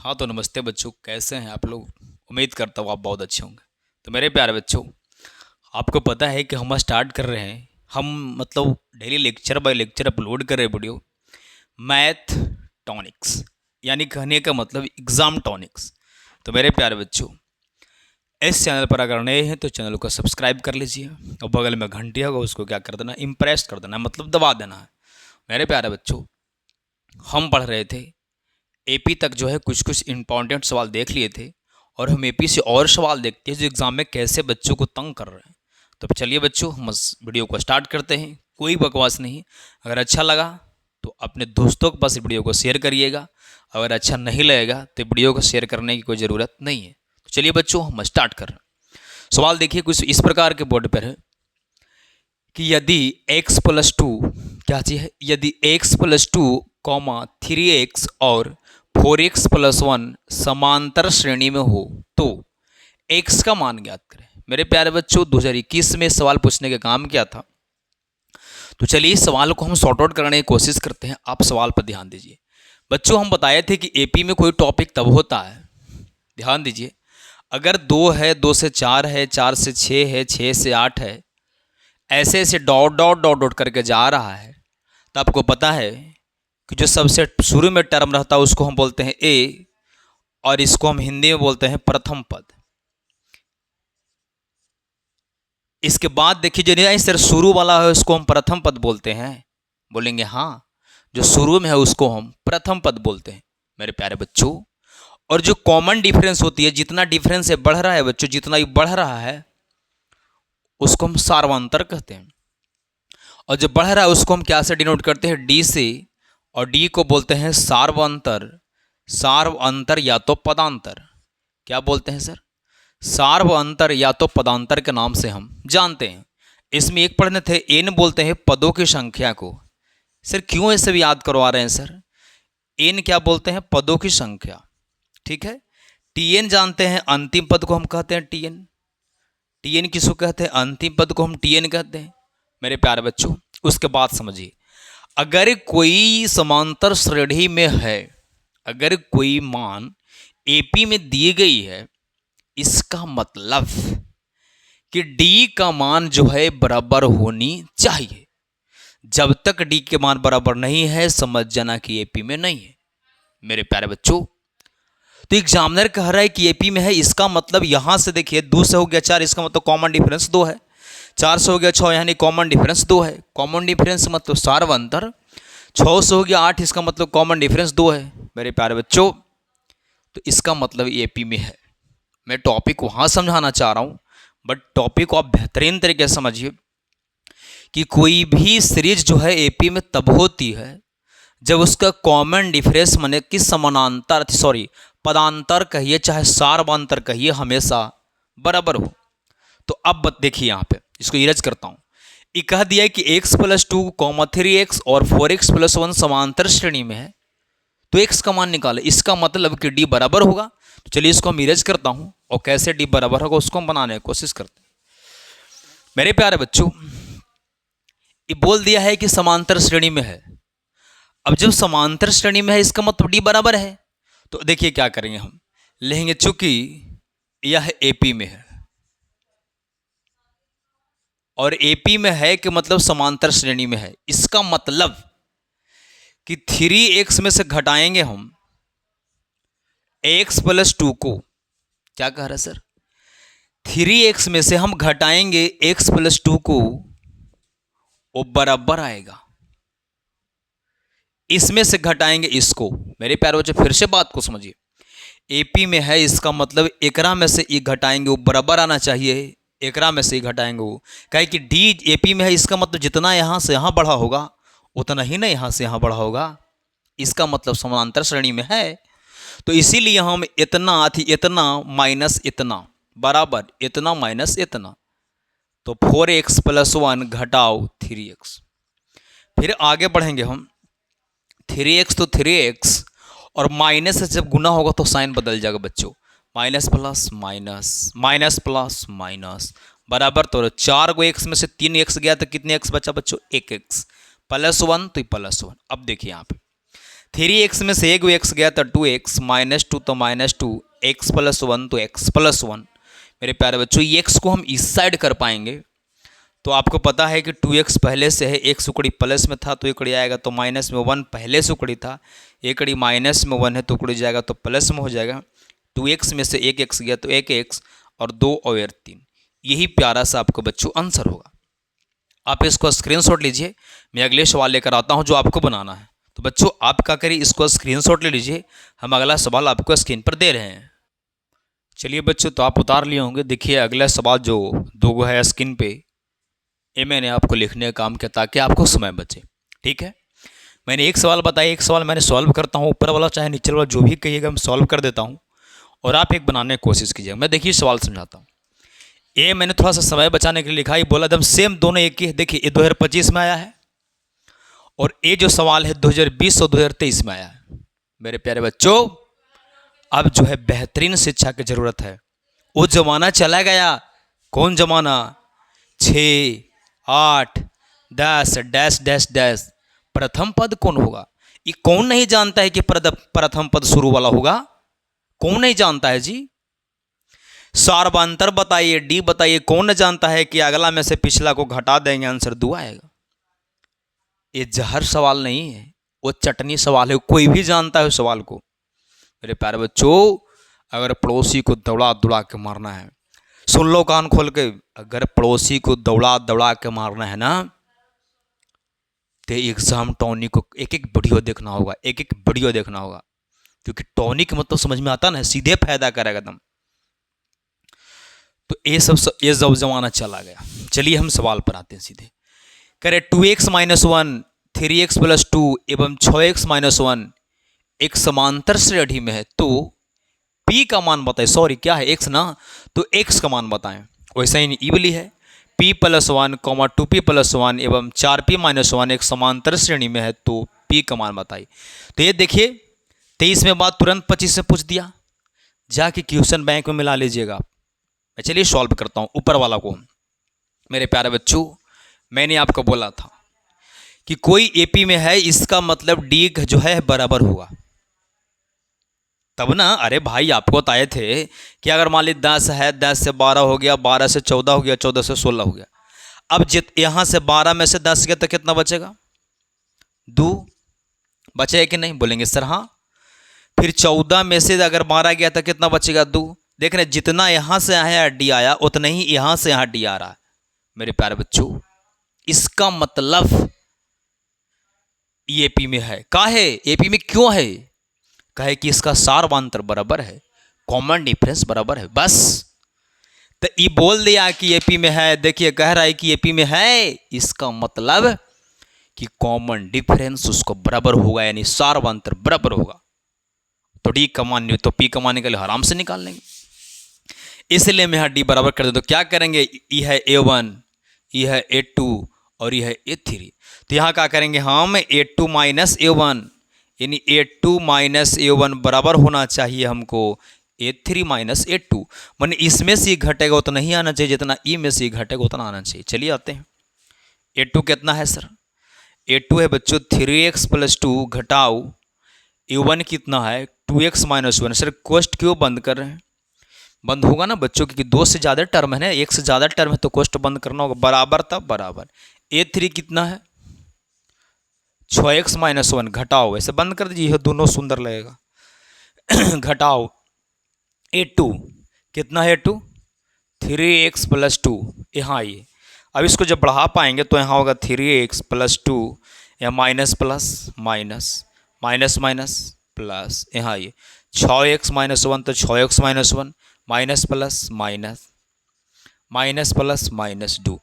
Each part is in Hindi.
हाँ तो नमस्ते बच्चों, कैसे हैं आप लोग। उम्मीद करता हूँ आप बहुत अच्छे होंगे। तो मेरे प्यारे बच्चों, आपको पता है कि हम स्टार्ट कर रहे हैं, हम मतलब daily lecture by lecture upload कर रहे हैं वीडियो मैथ टॉनिक्स, यानी कहने का मतलब एग्ज़ाम टॉनिक्स। तो मेरे प्यारे बच्चों, इस चैनल पर अगर नए हैं तो चैनल को सब्सक्राइब कर लीजिए और बगल में घंटी होगा उसको क्या कर देना, इम्प्रेस कर देना, मतलब दबा देना है। मेरे प्यारे बच्चों, हम पढ़ रहे थे एपी तक, जो है कुछ कुछ इंपॉर्टेंट सवाल देख लिए थे और हम एपी से और सवाल देखते हैं जो एग्ज़ाम में कैसे बच्चों को तंग कर रहे हैं। तो चलिए बच्चों, हम इस वीडियो को स्टार्ट करते हैं। कोई बकवास नहीं। अगर अच्छा लगा तो अपने दोस्तों के पास वीडियो को शेयर करिएगा, अगर अच्छा नहीं लगेगा तो वीडियो को शेयर करने की कोई ज़रूरत नहीं है। तो चलिए बच्चों, हम स्टार्ट कर रहे हैं। सवाल देखिए, कुछ इस प्रकार के बोर्ड पर है कि यदि x प्लस टू, क्या चीज़ है, यदि x plus two comma 3x और 4x प्लस वन समांतर श्रेणी में हो तो x का मान ज्ञात करें। मेरे प्यारे बच्चों, 2021 में सवाल पूछने का काम क्या था। तो चलिए इस सवाल को हम सॉर्ट आउट करने की कोशिश करते हैं। आप सवाल पर ध्यान दीजिए बच्चों। हम बताए थे कि एपी में कोई टॉपिक तब होता है, ध्यान दीजिए, अगर 2 है, 2 से 4 है, 4 से 6 है, 6 से 8 है, ऐसे ऐसे डॉट डॉट डॉट डॉट करके जा रहा है, तो आपको पता है कि जो सबसे शुरू में टर्म रहता है उसको हम बोलते हैं ए, और इसको हम हिंदी में बोलते हैं प्रथम पद। इसके बाद देखिए जो नहीं सर शुरू वाला है उसको हम प्रथम पद बोलते हैं, बोलेंगे हाँ, जो शुरू में है उसको हम प्रथम पद बोलते हैं मेरे प्यारे बच्चों। और जो कॉमन डिफरेंस होती है, जितना डिफरेंस है बढ़ रहा है बच्चों, जितना ही बढ़ रहा है उसको हम सार्वंतर कहते हैं, और जो बढ़ रहा है उसको हम क्या से डिनोट करते हैं, डी से, और डी को बोलते हैं सार्वंतर। सार्वंतर या तो पदांतर, क्या बोलते हैं सर, सार्वंतर या तो पदांतर के नाम से हम जानते हैं। इसमें एक पढ़ने थे, एन बोलते हैं पदों की संख्या को। सर क्यों ऐसे भी याद करवा रहे हैं सर, एन क्या बोलते हैं, पदों की संख्या, ठीक है। टीएन जानते हैं, अंतिम पद को हम कहते हैं टीएन। टीएन किसको कहते हैं, अंतिम पद को हम टीएन कहते हैं मेरे प्यारे बच्चों। उसके बाद समझिए, अगर कोई समांतर श्रेणी में है, अगर कोई मान एपी में दी गई है, इसका मतलब कि डी का मान जो है बराबर होनी चाहिए। जब तक डी के मान बराबर नहीं है समझ जाना कि एपी में नहीं है मेरे प्यारे बच्चों। तो एग्जामिनर कह रहा है कि एपी में है, इसका मतलब यहां से देखिए 2 से हो गया 4, इसका मतलब कॉमन डिफरेंस 2 है। 4 से हो गया 6, यानी कॉमन डिफरेंस 2 है। कॉमन डिफरेंस मतलब सार्वंतर। 6 से हो गया 8, इसका मतलब कॉमन डिफरेंस 2 है मेरे प्यारे बच्चों। तो इसका मतलब एपी में है। मैं टॉपिक वहाँ समझाना चाह रहा हूँ, बट टॉपिक को आप बेहतरीन तरीके से समझिए कि कोई भी सीरीज जो है एपी में तब होती है जब उसका कॉमन डिफरेंस माने कि समानांतर, सॉरी पदांतर कहिए चाहे सार्वंतर कहिए, हमेशा बराबर हो। तो अब देखिए यहाँ पे इसको इरेज करता हूँ। ये कह दिया है कि x plus two comma 3x और 4x प्लस वन समांतर श्रेणी में है, तो x का मान निकाले। इसका मतलब कि d बराबर होगा। तो चलिए इसको हम इरेज करता हूँ और कैसे d बराबर होगा उसको हम बनाने की कोशिश करते हैं मेरे प्यारे बच्चों। ये बोल दिया है कि समांतर श्रेणी में है। अब जब समांतर श्रेणी में है इसका मतलब d बराबर है। तो देखिए क्या करेंगे, हम लेंगे चूंकि यह एपी में है और एपी में है कि मतलब समांतर श्रेणी में है, इसका मतलब कि 3x में से घटाएंगे हम x प्लस टू को। क्या कह रहा है सर, 3x में से हम घटाएंगे x प्लस टू को, वो बराबर आएगा। इसमें से घटाएंगे इसको। मेरे प्यारे बच्चों फिर से बात को समझिए, एपी में है इसका मतलब एकरा में से ये घटाएंगे वो बराबर आना चाहिए, एकरा में से ही घटाएंगे वो। कहे कि डी एपी में है, इसका मतलब जितना यहाँ से यहाँ बढ़ा होगा उतना ही ना यहाँ से यहाँ बढ़ा होगा, इसका मतलब समांतर श्रेणी में है। तो इसीलिए हम इतना इतना माइनस इतना बराबर इतना माइनस इतना, तो 4x प्लस वन घटाओ 3x। फिर आगे बढ़ेंगे हम, 3x तो 3x और माइनस से जब गुना होगा तो साइन बदल जाएगा बच्चों, minus plus minus, minus plus minus बराबर। तो 4 को x में से 3x गया तो कितने x बचा बच्चों, 1x प्लस वन, तो प्लस वन। अब देखिए यहाँ पे 3x में से एक एक्स गया तो 2x, -2 तो -2, x + 1 तो x + 1। मेरे प्यारे बच्चों, ये x को हम इस साइड कर पाएंगे तो आपको पता है कि 2x पहले से है, एक उकड़ी प्लस में था तो एक उकड़ी आएगा, तो माइनस में 1 पहले से उकड़ी था, एक उकड़ी माइनस में 1 है तो उकड़ी जाएगा तो प्लस में हो जाएगा। 2x में से एक x गया तो एक x और 2 और 3। यही प्यारा सा आपको बच्चों आंसर होगा। आप इसको स्क्रीनशॉट लीजिए, मैं अगले सवाल लेकर आता हूँ जो आपको बनाना है। तो बच्चों आप क्या करिए, इसको स्क्रीनशॉट ले लीजिए, हम अगला सवाल आपको स्क्रीन पर दे रहे हैं। चलिए बच्चों, तो आप उतार लिए होंगे। देखिए अगला सवाल जो 2 है स्क्रीन पे, ये मैंने आपको लिखने का काम किया ताकि आपको समय बचे। ठीक है, मैंने एक सवाल बताया, एक सवाल मैंने सॉल्व करता हूँ, ऊपर वाला चाहे नीचे वाला जो भी कहिएगा मैं सॉल्व कर देता हूँ और आप एक बनाने की कोशिश कीजिएगा। मैं देखिए सवाल समझाता हूँ। ये मैंने थोड़ा सा समय बचाने के लिए लिखा, ये बोला एकदम सेम दोनों एक ही है। देखिए ये 2025 में आया है और ये जो सवाल है 2020 और 2023 में आया है। मेरे प्यारे बच्चों, अब जो है बेहतरीन शिक्षा की जरूरत है। वो जमाना चला गया। कौन जमाना? 6, 8, 10 डैश डैश डैश प्रथम पद कौन होगा? ये कौन नहीं जानता है कि प्रथम पद शुरू वाला होगा? कौन नहीं जानता है जी? सार्वंतर बताइए, डी बताइए, कौन न जानता है कि अगला में से पिछला को घटा देंगे आंसर 2 आएगा। ये जहर सवाल नहीं है, वो चटनी सवाल है, कोई भी जानता है उस सवाल को। मेरे प्यारे बच्चों, अगर पड़ोसी को दौड़ा दौड़ा के मारना है, सुन लो कान खोल के, अगर पड़ोसी को दौड़ा दौड़ा के मारना है ना, तो एग्जाम टॉनिक को एक एक वीडियो देखना होगा, एक एक वीडियो देखना होगा, क्योंकि टॉनिक मतलब समझ में आता ना, सीधे फायदा करेगा एकदम। तो ये सब जमाना चला गया। चलिए हम सवाल पर आते हैं सीधे। करें 2x - 1, 3x + 2 एवं 6x - 1 एक समांतर श्रेणी में है तो p का मान बताएं। सॉरी क्या है, x ना, तो x का मान बताएं। वैसा ही इवली है, p + 1, 2p + 1 एवं 4p - 1 एक समांतर श्रेणी में है तो p का मान बताइए। तो ये देखिए 23 में बात तुरंत 25 से पूछ दिया, जाके क्वेश्चन बैंक में मिला लीजिएगा। मैं चलिए सॉल्व करता हूँ ऊपर वाला को। मेरे प्यारे बच्चों, मैंने आपको बोला था कि कोई एपी में है, इसका मतलब डी जो है बराबर होगा तब ना। अरे भाई आपको बताए थे कि अगर मान ली 10 है, 10 से 12 हो गया, 12 से 14 हो गया, 14 से 16 हो गया। अब यहां से 12 में से 10 गया तो कितना बचेगा? 2 बचेगा कि नहीं? बोलेंगे सर हाँ। फिर 14 में से अगर 12 गया तो कितना बचेगा? 2। देख रहे, जितना यहां से आया डी आया उतना ही यहां से यहां डी आ रहा है। मेरे प्यारे बच्चों, इसका मतलब एपी में है। का है एपी में? क्यों है? कहे कि इसका सार्वंतर बराबर है, कॉमन डिफरेंस बराबर है, बस। तो ये बोल दिया कि एपी में है। देखिए कह रहा है कि एपी में है, इसका मतलब कि कॉमन डिफरेंस उसको बराबर होगा, यानी सार्वंतर बराबर होगा। तो डी का मान, तो पी का मान के लिए आराम से निकाल लेंगे। इसलिए मैं डी बराबर कर दे तो क्या करेंगे? ये है A1, ये है A2 और ये है A3। तो यहाँ क्या करेंगे हम? A2 - A1, यानी A2 - A1 बराबर होना चाहिए हमको A3 - A2। माने इसमें से घटेगा उतना नहीं आना चाहिए जितना ई में से घटेगा उतना आना चाहिए। चलिए आते हैं। A2 कितना है सर? A2 है बच्चों 3x + 2 घटाओ A1 कितना है? 2x - 1। सर क्वेश्चन क्यों बंद कर रहे हैं? बंद होगा ना बच्चों, क्योंकि 2 से ज़्यादा टर्म है ना, 1 से ज़्यादा टर्म है तो क्वेश्चन बंद करना होगा। बराबर तब बराबर। A3 कितना है? 6x - 1 घटाओ, ऐसे बंद कर दीजिए, दोनों सुंदर लगेगा। घटाओ A2 कितना है? A2 3x + 2। यहाँ आइए, अब इसको जब बढ़ा पाएंगे तो यहाँ होगा 3x + 2 या minus plus minus minus minus plus. यहाँ आइए 6x - 1 तो 6x - 1 minus plus minus minus plus minus 2।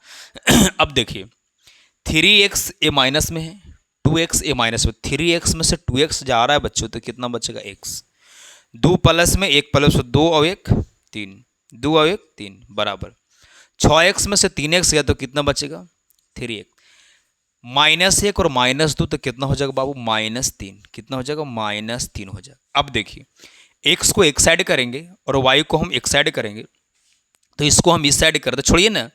अब देखिए 3x ए माइनस में है, 2x ए माइनस में, 3x में से 2x जा रहा है बच्चों तो कितना बचेगा? x। 2 प्लस में 1 प्लस 2 और 1 3, 2 और 1 3 बराबर। 6x में से 3x गया तो कितना बचेगा? 3x। -1 और -2 तो कितना हो जाएगा बाबू? -3। कितना हो जाएगा? -3 हो जाएगा। अब देखिए x को एक साइड करेंगे और y को हम एक साइड करेंगे, तो इसको हम इस साइड कर दे, छोड़िए ना,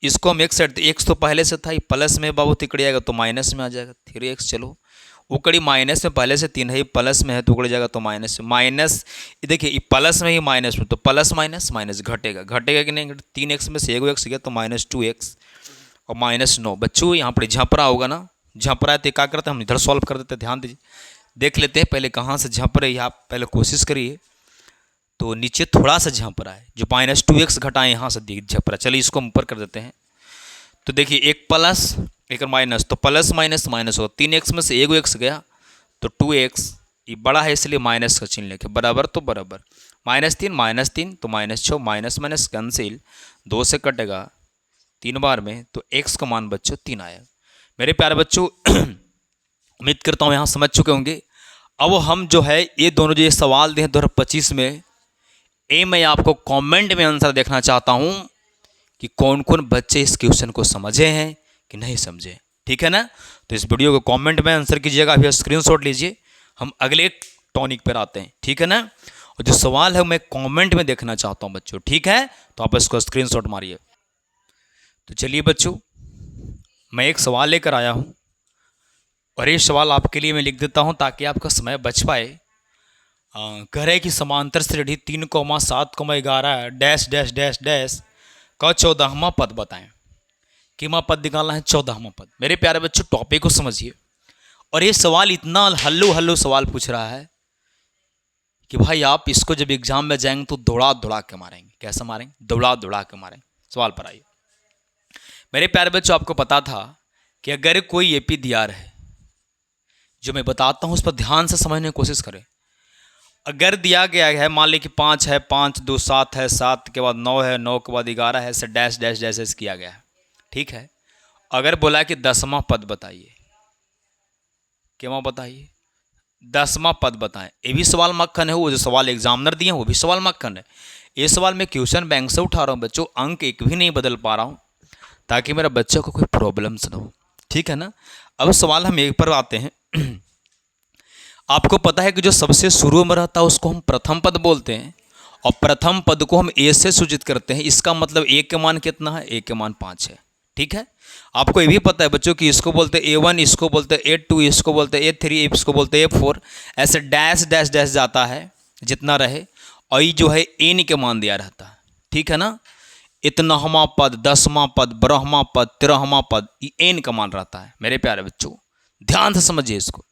इसको हम एक साइड, x तो पहले से था, प्लस में बाबू तिकड़ी आएगा तो माइनस में आ जाएगा 3x। चलो वो कड़ी माइनस में पहले से 3 है, प्लस में है तो उकड़ जाएगा तो माइनस में। माइनस देखिए ये प्लस में ही माइनस में, तो प्लस माइनस माइनस घटेगा, घटेगा कि नहीं? 3x में से 1x गया तो -2x और -9। बच्चों यहाँ पर झपरा होगा ना, झपरा है तो क्या करते हैं हम इधर सॉल्व कर देते हैं। ध्यान दीजिए, देख लेते हैं पहले कहाँ से झप रही है, आप पहले कोशिश करिए। तो नीचे थोड़ा सा झप रहा है, जो -2x घटाए यहाँ से झप रहा है। चलिए इसको हम ऊपर कर देते हैं। तो देखिए एक प्लस एक माइनस, तो प्लस माइनस माइनस हो, 3x में से 1x गया तो 2x, ये बड़ा है इसलिए माइनस का चिन्ह लेके, बराबर तो बराबर, -3 तो -6, माइनस माइनस कैंसिल, 2 से कटेगा 3 बार में, तो x का मान बच्चों 3 आया। मेरे प्यारे बच्चों उम्मीद करता हूँ यहाँ समझ चुके होंगे। अब हम जो है ये दोनों जो ये सवाल दिए 2025 में, ये मैं आपको कमेंट में आंसर देखना चाहता हूँ कि कौन कौन बच्चे इस क्वेश्चन को समझे हैं कि नहीं समझे, ठीक है ना? तो इस वीडियो को कमेंट में आंसर कीजिएगा, अभी स्क्रीनशॉट लीजिए, हम अगले टॉनिक पर आते हैं, ठीक है ना? और जो सवाल है मैं कमेंट में देखना चाहता हूँ बच्चों, ठीक है? तो आप इसको स्क्रीनशॉट मारिए। तो चलिए बच्चों, मैं एक सवाल लेकर आया हूँ और ये सवाल आपके लिए मैं लिख देता हूँ ताकि आपका समय बच पाए। कह रहे कि समांतर श्रेणी 3,7,11 डैश डैश डैश डैश का 14वां पद बताएं। किमा पद निकालना है? 14वां पद। मेरे प्यारे बच्चों टॉपिक को समझिए, और ये सवाल इतना हल्लू हल्लू सवाल पूछ रहा है कि भाई आप इसको जब एग्जाम में जाएंगे तो दौड़ा दौड़ा के मारेंगे। कैसे मारेंगे? दौड़ा दौड़ा के मारेंगे। सवाल पर आइए। मेरे प्यारे बच्चों आपको पता था कि अगर कोई APDR है, जो मैं बताता हूँ उस पर ध्यान से समझने की कोशिश करें। अगर दिया गया है, मान ली कि 5 है, 5 2 7 है, 7 के बाद 9 है, 9 के बाद 11 है, ऐसे डैश डैश डैश डैश किया गया है, ठीक है? अगर बोला कि 10वां पद बताइए, क्या बताइए? 10वां पद बताएं। ये भी सवाल मक्खन है, वो जो सवाल एग्जामिनर दिए हैं वो भी सवाल मक्खन है। ये सवाल मैं क्वेश्चन बैंक से उठा रहा हूँ बच्चों, अंक एक भी नहीं बदल पा रहा हूँ ताकि मेरा बच्चों को कोई प्रॉब्लम्स ना हो, ठीक है ना? अब सवाल हम एक पर आते हैं। आपको पता है कि जो सबसे शुरू में रहता है उसको हम प्रथम पद बोलते हैं, और प्रथम पद को हम A से सूचित करते हैं। इसका मतलब A के मान कितना है? A के मान 5 है, ठीक है? आपको ये भी पता है बच्चों कि इसको बोलते हैं A1, इसको बोलते हैं A2, इसको बोलते हैं A3, इसको बोलते हैं A4, ऐसे डैश डैश डैश जाता है जितना रहे, और ये जो है N के मान दिया रहता है, ठीक है ना? इतनावां पद, 10वां पद, 12वां पद, 13वां पद, ये N का मान रहता है। मेरे प्यारे बच्चों ध्यान से समझिए इसको।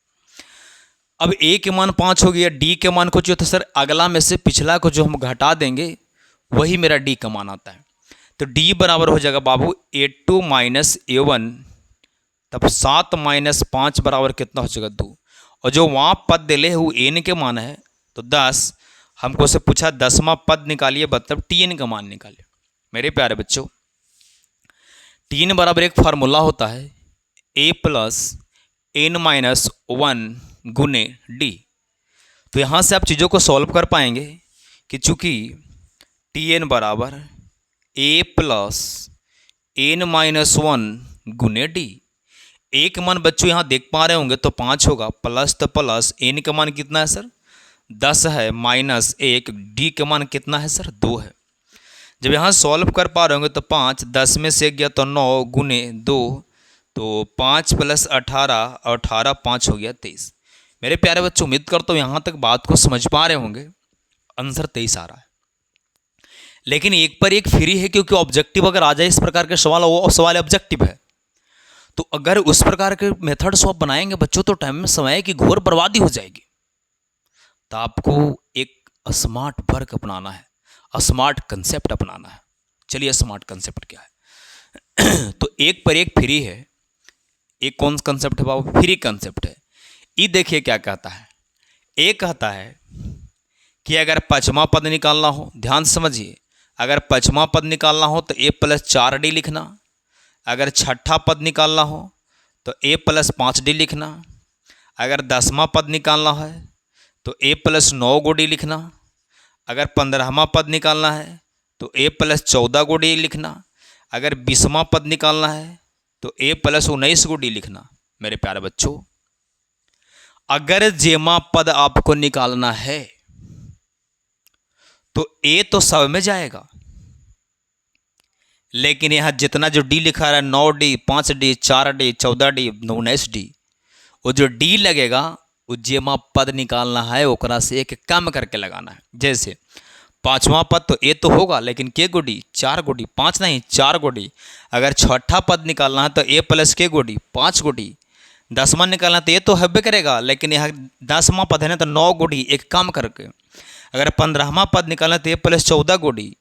अब A के मान 5 हो गया, D के मान को जो था सर अगला में से पिछला को जो हम घटा देंगे वही मेरा D का मान आता है। तो D बराबर हो जाएगा बाबू A2 माइनस A1, तब 7 माइनस 5 बराबर कितना हो जाएगा? 2। और जो वहाँ पद दिले वो N के मान है तो 10। हमको से पूछा 10वां पद निकालिए, मतलब TN का मान निकालिए। मेरे प्यारे बच्चों TN बराबर एक फार्मूला होता है A प्लस N माइनस 1 गुने D। तो यहाँ से आप चीज़ों को सॉल्व कर पाएंगे कि चूंकि TN बराबर A प्लस N माइनस 1 गुने D। A का मान बच्चों यहाँ देख पा रहे होंगे तो 5 होगा, प्लस तो प्लस N का मान कितना है सर? 10 है, माइनस 1, D का मान कितना है सर? 2 है। जब यहाँ सॉल्व कर पा रहे होंगे तो 5, 10 में से गया तो 9 गुने 2, तो 5 प्लस 18, 18 5 हो गया 23। मेरे प्यारे बच्चों उम्मीद करता हूँ यहाँ तक बात को समझ पा रहे होंगे। आंसर 23 आ रहा है, लेकिन एक पर एक फ्री है, क्योंकि ऑब्जेक्टिव अगर आ जाए इस प्रकार के सवाल, वो सवाल ऑब्जेक्टिव है। तो अगर उस प्रकार के मेथड्स आप बनाएंगे बच्चों तो टाइम में समय की घोर बर्बादी हो जाएगी। तो आपको एक स्मार्ट वर्क अपनाना है, स्मार्ट कंसेप्ट अपनाना है। चलिए स्मार्ट कंसेप्ट क्या है? तो एक पर एक फ्री है। एक कौन सा कंसेप्ट है बाबू? फ्री कंसेप्ट है। ये देखिए क्या कहता है। एक कहता है कि अगर 5वां पद निकालना हो, ध्यान समझिए, अगर 5वां पद निकालना हो तो A प्लस 4D लिखना। अगर 6ठा पद निकालना हो तो A प्लस 5D लिखना। अगर 10वां पद निकालना है तो A प्लस 9D लिखना। अगर 15वां पद निकालना है तो A प्लस 14D लिखना। अगर 20वां पद निकालना है तो A प्लस 19D लिखना। मेरे प्यारे बच्चों अगर जेमा पद आपको निकालना है तो A तो सब में जाएगा, लेकिन यहां जितना जो D लिखा रहा है 9D, 5D, 4D, 14D, 19D, वो जो डी लगेगा वो जेमा पद निकालना है, ओकरा से एक कम करके लगाना है। जैसे पांचवा पद तो ए तो होगा, लेकिन के गोडी, 4 गोडी, 5 नहीं 4 गोडी। अगर छठा पद निकालना है तो ए प्लस के गोडी, 5 गोडी। 10वां निकालना है तो ये तो हब्बे करेगा, लेकिन यहाँ 10वां पद है ना तो 9 गोडी एक कम करके। अगर 15वां पद निकालना है तो ए प्लस 14 गोडी।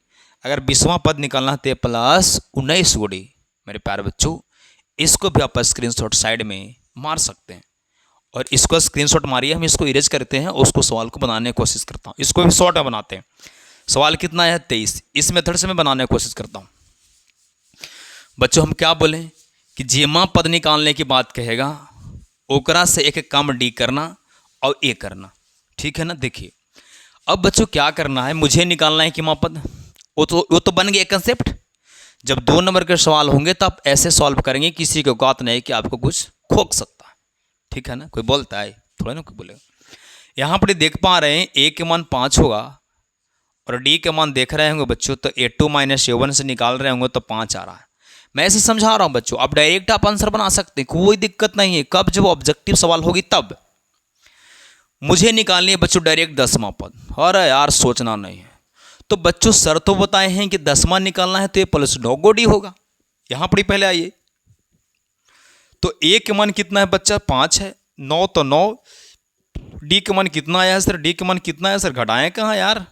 अगर 20वां पद निकालना है तो ए प्लस 19 गोडी। मेरे प्यारे बच्चों, इसको भी आप स्क्रीनशॉट साइड में मार सकते हैं, और इसको स्क्रीनशॉट मारिए, हम इसको इरेज करते हैं और उसको सवाल को बनाने की कोशिश करता हूँ। इसको भी शॉर्ट में बनाते हैं। सवाल कितना है 23। इस मेथड से मैं बनाने की कोशिश करता हूँ। बच्चों हम क्या बोलें कि जेमा पद निकालने की बात कहेगा, ओकरा से एक कम डी करना और ए करना, ठीक है ना। देखिए अब बच्चों क्या करना है, मुझे निकालना है कि माँ पद, वो तो बन गया कंसेप्ट। जब 2 नंबर के सवाल होंगे तो आप ऐसे सॉल्व करेंगे, किसी को औकात नहीं कि आपको कुछ खोक सकता है, ठीक है ना। कोई बोलता है थोड़ा ना कोई बोलेगा। यहाँ पर देख पा रहे हैं ए के मान 5 होगा और डी के मान देख रहे होंगे बच्चों, तो A2 माइनस A1 से निकाल रहे होंगे तो 5 आ रहा है। मैं ऐसे समझा रहा हूँ बच्चों, आप डायरेक्ट आप आंसर बना सकते हैं, कोई दिक्कत नहीं है। कब जब ऑब्जेक्टिव सवाल होगी तब। मुझे निकालनी है बच्चों डायरेक्ट 10वां पद। अरे यार सोचना नहीं है। तो बच्चों सर तो बताए हैं कि 10वां निकालना है तो ये प्लस 9 गोडी होगा। यहां पर पहले आइए, तो ए के मान कितना है बच्चा, 5 है, 9 तो 9। डी के मान कितना आया है सर, डी के मान कितना है सर, घटाएं कहाँ यार,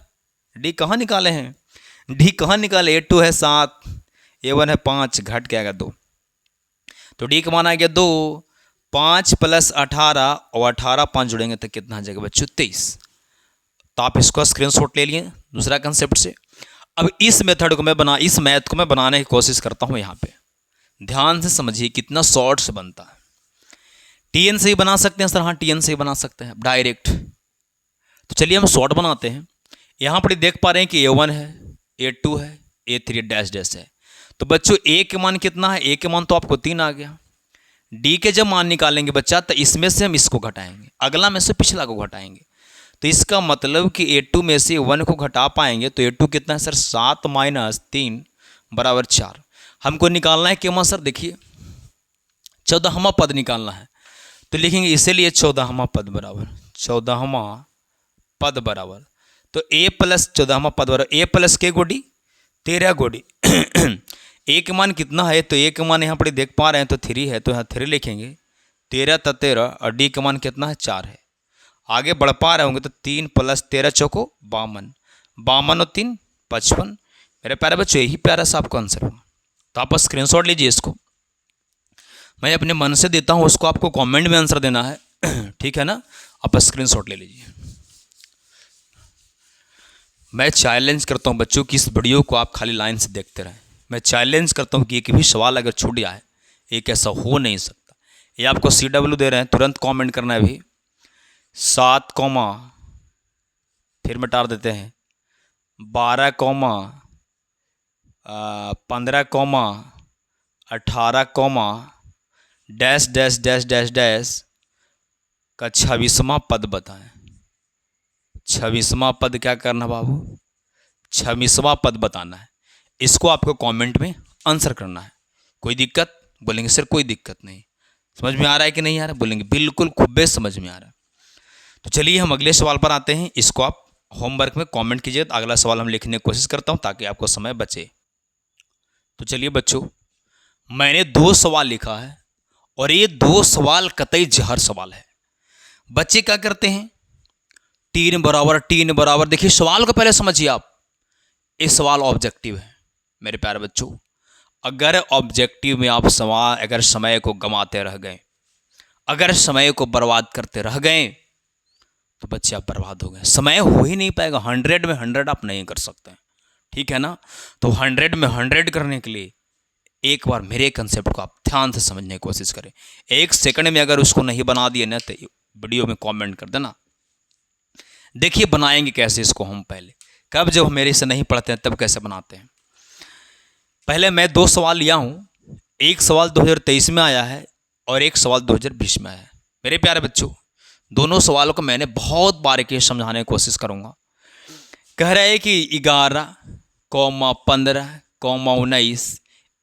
डी कहाँ निकाले हैं, डी कहाँ निकाले। A2 है 7, A1 है 5, घट के आएगा 2, तो डी का मान आ गया 2। 5 प्लस 18 और 18 5 जुड़ेंगे तो कितना आ जाएगा बच्चों 23। तो आप इसको स्क्रीनशॉट ले लिए दूसरा कंसेप्ट से। अब इस मेथड को इस मैथ को मैं बनाने की कोशिश करता हूँ। यहाँ पे ध्यान से समझिए कितना शॉर्ट से बनता है। TN से ही बना सकते हैं सर, हाँ TN से ही बना सकते हैं डायरेक्ट। तो चलिए हम शॉर्ट बनाते हैं। यहाँ पर देख पा रहे हैं कि A1 है, A2 है, A3 डैश डैश है। तो बच्चों A के मान कितना है, A के मान तो आपको 3 आ गया। D के जब मान निकालेंगे बच्चा तो इसमें से हम इसको घटाएंगे, अगला में से पिछला को घटाएंगे। तो इसका मतलब कि A2 में से 1 को घटा पाएंगे तो A2 कितना है सर, 7 माइनस 3 बराबर 4। हमको निकालना है क्या सर, देखिए 14वां पद निकालना है। तो लिखेंगे इसीलिए 14वां पद बराबर 14वां पद बराबर, तो A प्लस 14वां पद बराबर A प्लस के गोडी 13 गोडी। A के मान कितना है, तो A के मान यहाँ पर देख पा रहे हैं तो 3 है, तो यहाँ 3 लिखेंगे। 13 तो 13 और D के मान कितना है 4 है। आगे बढ़ पा रहे होंगे तो 3 प्लस 13 चौको 52, 52 और 3 55। मेरे प्यारे बच्चों यही प्यारा सा आपको आंसर होगा। तो आप स्क्रीनशॉट लीजिए, इसको मैं अपने मन से देता हूँ, उसको आपको कमेंट में आंसर देना है, ठीक है ना। आप स्क्रीनशॉट ले लीजिए। मैं चैलेंज करता हूँ बच्चों कि इस वीडियो को आप खाली लाइन से देखते रहें। मैं चैलेंज करता हूँ कि एक भी सवाल अगर छूट जाए, एक ऐसा हो नहीं सकता। ये आपको CW दे रहे हैं, तुरंत कमेंट करना है अभी। 7 कॉमा फिर मिटा देते हैं, 12 comma 15 comma 18 comma dash dash dash dash dash का 26वां पद बताएं। 26वां पद क्या करना बाबू, 26वां पद बताना है। इसको आपको कमेंट में आंसर करना है। कोई दिक्कत, बोलेंगे सर कोई दिक्कत नहीं। समझ में आ रहा है कि नहीं आ रहा है, बोलेंगे बिल्कुल खूबे समझ में आ रहा है। तो चलिए हम अगले सवाल पर आते हैं। इसको आप होमवर्क में कमेंट कीजिए, तो अगला सवाल हम लिखने की कोशिश करता हूं ताकि आपको समय बचे। तो चलिए बच्चों, मैंने 2 सवाल लिखा है और ये 2 सवाल कतई जहर सवाल है। बच्चे क्या करते हैं, 3 बराबर। देखिए सवाल को पहले समझिए आप। ये सवाल ऑब्जेक्टिव है मेरे प्यारे बच्चों। अगर ऑब्जेक्टिव में आप सवाल अगर समय को गंवाते रह गए, अगर समय को बर्बाद करते रह गए, तो बच्चे आप बर्बाद हो गए। समय हो ही नहीं पाएगा। 100 में 100 आप नहीं कर सकते, ठीक है ना। तो 100 में 100 करने के लिए एक बार मेरे कंसेप्ट को आप ध्यान से समझने की कोशिश करें। 1 सेकंड में अगर उसको नहीं बना दिए ना तो वीडियो में कमेंट कर देना। देखिए बनाएंगे कैसे इसको हम पहले, कब जब मेरे से नहीं पढ़ते हैं तब कैसे बनाते हैं। पहले मैं 2 सवाल लिया हूँ। एक सवाल 2023 में आया है और एक सवाल 2020 में आया है। मेरे प्यारे बच्चों, दोनों सवालों को मैंने बहुत बारीकी से समझाने की कोशिश करूँगा। कह रहा है कि 11, 15, 19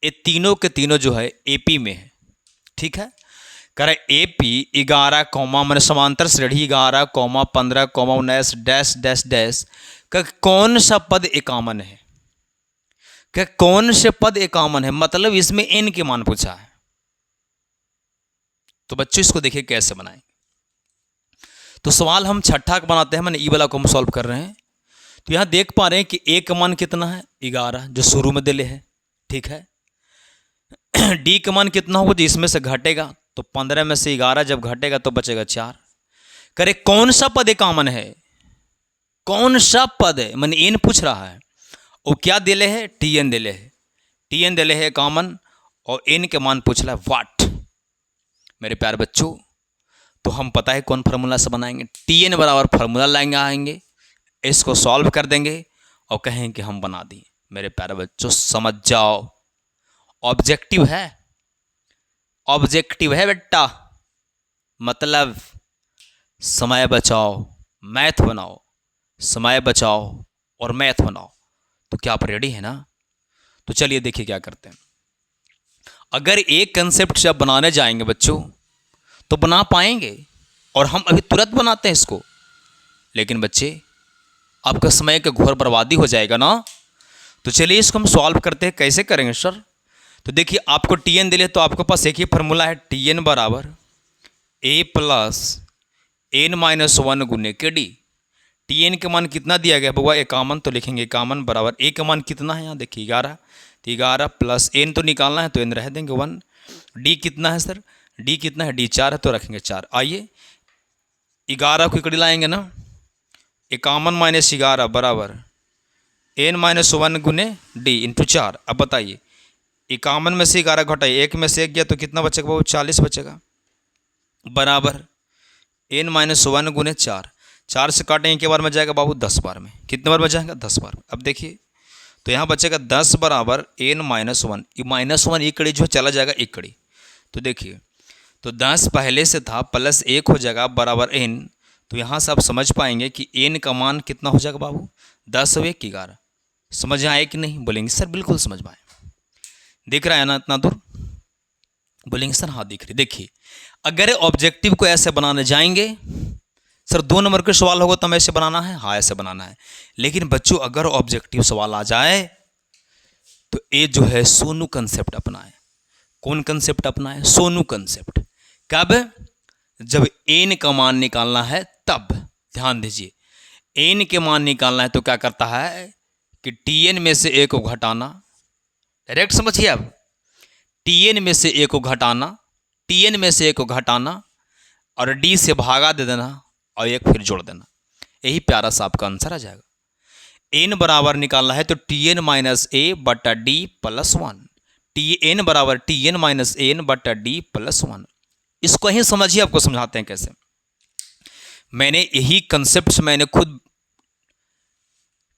ये तीनों के तीनों जो है AP में है, ठीक है। करे ए पी 11 कॉमा मैंने समांतर श्रेणी 11 comma 15 comma 19 dash dash dash का कौन सा पद एकामन है? क्या कौन से पद एकामन है, मतलब इसमें एन के मान पूछा है। तो बच्चों इसको देखिए कैसे बनाएं। तो सवाल हम छठा बनाते हैं, मैंने ई वाला को हम सॉल्व कर रहे हैं। तो यहां देख पा रहे हैं कि ए का मान कितना है 11 जो शुरू में दिले है, ठीक है। डी का मान कितना होगा जो इसमें से घटेगा, तो 15 में से 11 जब घटेगा तो बचेगा 4। करे कौन सा पद एकामन है, कौन सा पद है, मैंने एन पूछ रहा है। वो क्या दिले है, टी एन दिले है, टी एन दिले है एकामन, और एन के मान पूछ रहा है वाट। मेरे प्यारे बच्चों तो हम पता है कौन फार्मूला से बनाएंगे, टी एन बराबर फार्मूला लाएंगे, आएंगे इसको सॉल्व कर देंगे और कहेंगे कि हम बना दिए। मेरे प्यारे बच्चों समझ जाओ, ऑब्जेक्टिव है, ऑब्जेक्टिव है बेटा, मतलब समय बचाओ मैथ बनाओ, समय बचाओ और मैथ बनाओ। तो क्या आप रेडी है ना? तो चलिए देखिए क्या करते हैं। अगर एक कंसेप्ट जब बनाने जाएंगे बच्चों तो बना पाएंगे, और हम अभी तुरंत बनाते हैं इसको, लेकिन बच्चे आपका समय का घोर बर्बादी हो जाएगा ना। तो चलिए इसको हम सॉल्व करते हैं। कैसे करेंगे सर? तो देखिए आपको टी एन दिले तो आपके पास एक ही फार्मूला है, टी एन बराबर ए प्लस एन माइनस 1 गुने के डी। टी एन के मान कितना दिया गया बउआ 51, तो लिखेंगे 51 बराबर ए का मान कितना है यहाँ देखिए 11, तो 11 प्लस एन तो निकालना है तो एन रह देंगे 1। डी कितना है सर, डी कितना है, डी 4 है तो रखेंगे 4। आइए 11 को इकड़ी लाएंगे ना, 51 माइनस 11 बराबर एन माइनस 1 गुने डी इंटू 4। अब बताइए 51 में से 11 घटाइए, एक में से एक गया तो कितना बचेगा बाबू 40 बचेगा, बराबर एन माइनस 1 गुने 4। 4 से काटेंगे के बार में जाएगा बाबू 10 बार में, कितने बार में जाएगा 10 बार। अब देखिए तो यहाँ बचेगा 10 बराबर एन माइनस 1, माइनस 1 एक कड़ी जो चला जाएगा एक कड़ी, तो देखिए तो 10 पहले से था प्लस 1 हो जाएगा बराबर एन। तो यहाँ से आप समझ पाएंगे कि एन का मान कितना हो जाएगा बाबू 10 और 1 11। समझ आए कि नहीं? बोलेंगे सर बिल्कुल समझ में आए, दिख रहा है ना इतना दूर? बोलेंगे सर हाँ दिख रही। देखिए अगर ऑब्जेक्टिव को ऐसे बनाने जाएंगे सर 2 नंबर के सवाल होगा तो हमें ऐसे बनाना है, हाँ ऐसे बनाना है। लेकिन बच्चों अगर ऑब्जेक्टिव सवाल आ जाए तो ये जो है सोनू कंसेप्ट अपनाए। कौन कंसेप्ट अपनाए? सोनू कंसेप्ट। कब? जब एन का मान निकालना है तब। ध्यान दीजिए एन के मान निकालना है तो क्या करता है कि टी एन में से ए को घटाना, डायरेक्ट समझिए अब, टी एन में से ए को घटाना, टी एन में से ए को घटाना और डी से भागा दे देना और एक फिर जोड़ देना, यही प्यारा सा आपका आंसर आ जाएगा। एन बराबर निकालना है तो टी एन माइनस ए बटा डी प्लस 1, टी एन बराबर टी एन माइनस एन बटा डी प्लस 1। इसको ही समझिए, आपको समझाते हैं कैसे। मैंने यही कंसेप्ट मैंने खुद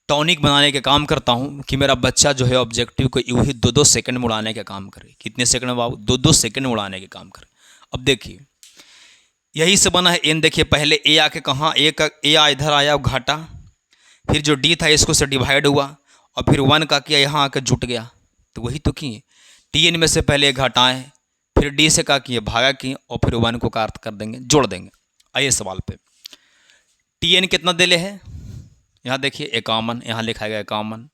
टॉनिक बनाने का काम करता हूँ कि मेरा बच्चा जो है ऑब्जेक्टिव को यूँ ही 2-2 सेकंड में उड़ाने का काम करे। कितने सेकंड बाबू? 2-2 सेकंड में उड़ाने का काम करे। अब देखिए यही से बना है एन। देखिए पहले ए आके कहाँ ए इधर आया घाटा, फिर जो डी था इसको से डिवाइड हुआ और फिर 1 का किया यहाँ आके जुट गया, तो वही तो किए। टी एन में से पहले घटाएं फिर डी से का किए भागा किए और फिर 1 को कार्त कर देंगे, जोड़ देंगे। आइए सवाल पे, टी एन कितना दे ले है? यहाँ देखिए 51, यहाँ लिखाएगा 51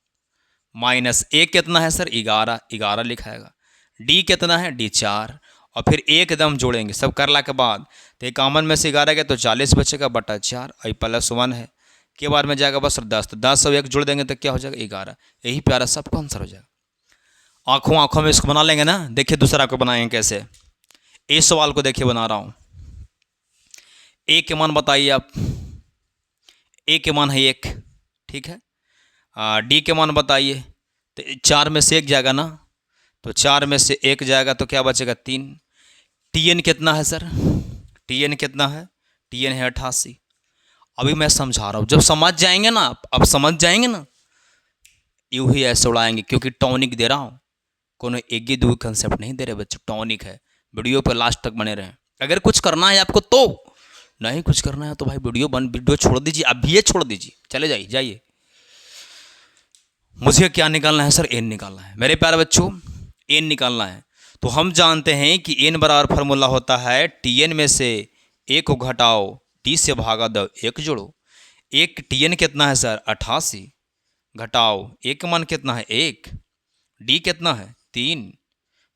माइनस ए कितना है सर 11, 11 लिखाएगा। डी कितना है? डी 4 और फिर एकदम जोड़ेंगे सब करला के बाद, तो 51 में से 11 गया तो 40 बचेगा बटा 4 और प्लस 1 है के बार में जाएगा बस 10, तो 10 और 1 जोड़ देंगे तो क्या हो जाएगा 11। यही प्यारा सबको आंसर हो जाएगा। आँखों आँखों में इसको बना लेंगे ना। देखिए दूसरा को बनाएंगे कैसे। इस सवाल को देखिए बना रहा हूँ। ए के मान बताइए आप, ए के मान है 1, ठीक है। डी के मान बताइए, तो 4 में से 1 जाएगा ना, तो 4 में से 1 जाएगा तो क्या बचेगा 3। टी एन कितना है सर? टी एन कितना है? टी एन है 88। अभी मैं समझा रहा हूँ, जब समझ जाएंगे ना अब समझ जाएंगे ना, यूँ ही ऐसे उड़ाएंगे, क्योंकि टॉनिक दे रहा हूँ, कोनो एक ही दो कंसेप्ट नहीं दे रहे बच्चों, टॉनिक है। वीडियो पर लास्ट तक बने रहें। अगर कुछ करना है आपको तो, नहीं कुछ करना है तो भाई वीडियो छोड़ दीजिए, अभी ये छोड़ दीजिए, चले जाइए। मुझे क्या निकालना है सर? एन निकालना है मेरे प्यारे बच्चों, एन निकालना है। तो हम जानते हैं कि n बराबर फार्मूला होता है Tn में से a को घटाओ, t से भागा दो, 1 जोड़ो। एक Tn कितना है सर? 88 घटाओ a का मान कितना है? 1। d कितना है? 3।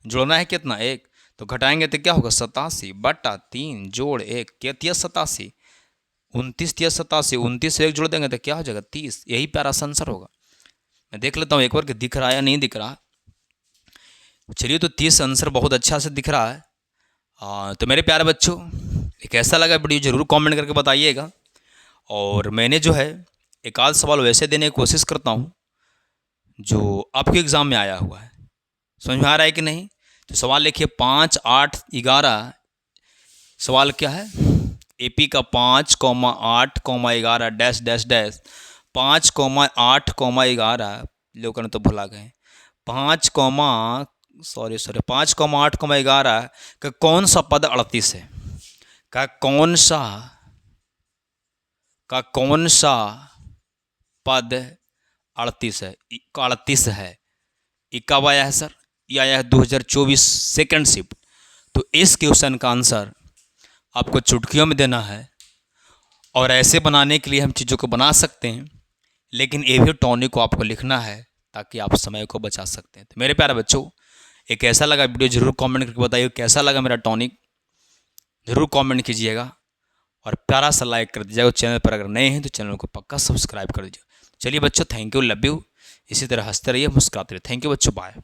जोड़ना है कितना? 1। तो घटाएंगे तो क्या होगा? 87 बटा 3 जोड़ 1 क्या? 87। 29 87, 29 से 1 जोड़ देंगे तो क्या हो जाएगा? 30। यही प्यारा सा आंसर होगा। मैं देख लेता हूँ एक बार कि दिख रहा है या नहीं दिख रहा। चलिए, तो 30 आंसर बहुत अच्छा से दिख रहा है। तो मेरे प्यारे बच्चों, एक ऐसा लगा वीडियो ज़रूर कमेंट करके बताइएगा। और मैंने जो है एक आध सवाल वैसे देने की कोशिश करता हूँ जो आपके एग्ज़ाम में आया हुआ है। समझ में आ रहा है कि नहीं? तो सवाल लिखिए 5, 8, 11। सवाल क्या है? AP का 5, 8, 11 डैश डैश डैश 5, 8, 11। लोगों ने तो भुला गए। 5, 5, 8, 11 का कौन सा पद 38 है? का कौन सा पद 38 है? 38 है। ये कब आया है सर? ये आया है 2024 सेकेंड शिफ्ट। तो इस क्वेश्चन का आंसर आपको चुटकियों में देना है। और ऐसे बनाने के लिए हम चीज़ों को बना सकते हैं, लेकिन ये भी टॉनिक को आपको लिखना है ताकि आप समय को बचा सकते हैं। तो मेरे प्यारे बच्चों, एक कैसा लगा वीडियो ज़रूर कमेंट करके बताइए। कैसा लगा मेरा टॉनिक ज़रूर कमेंट कीजिएगा और प्यारा सा लाइक कर दीजिएगा। चैनल पर अगर नए हैं तो चैनल को पक्का सब्सक्राइब कर दीजिए। चलिए बच्चों, थैंक यू, लव यू। इसी तरह हंसते रहिए, मुस्कुराते रहिए। थैंक यू बच्चों, बाय।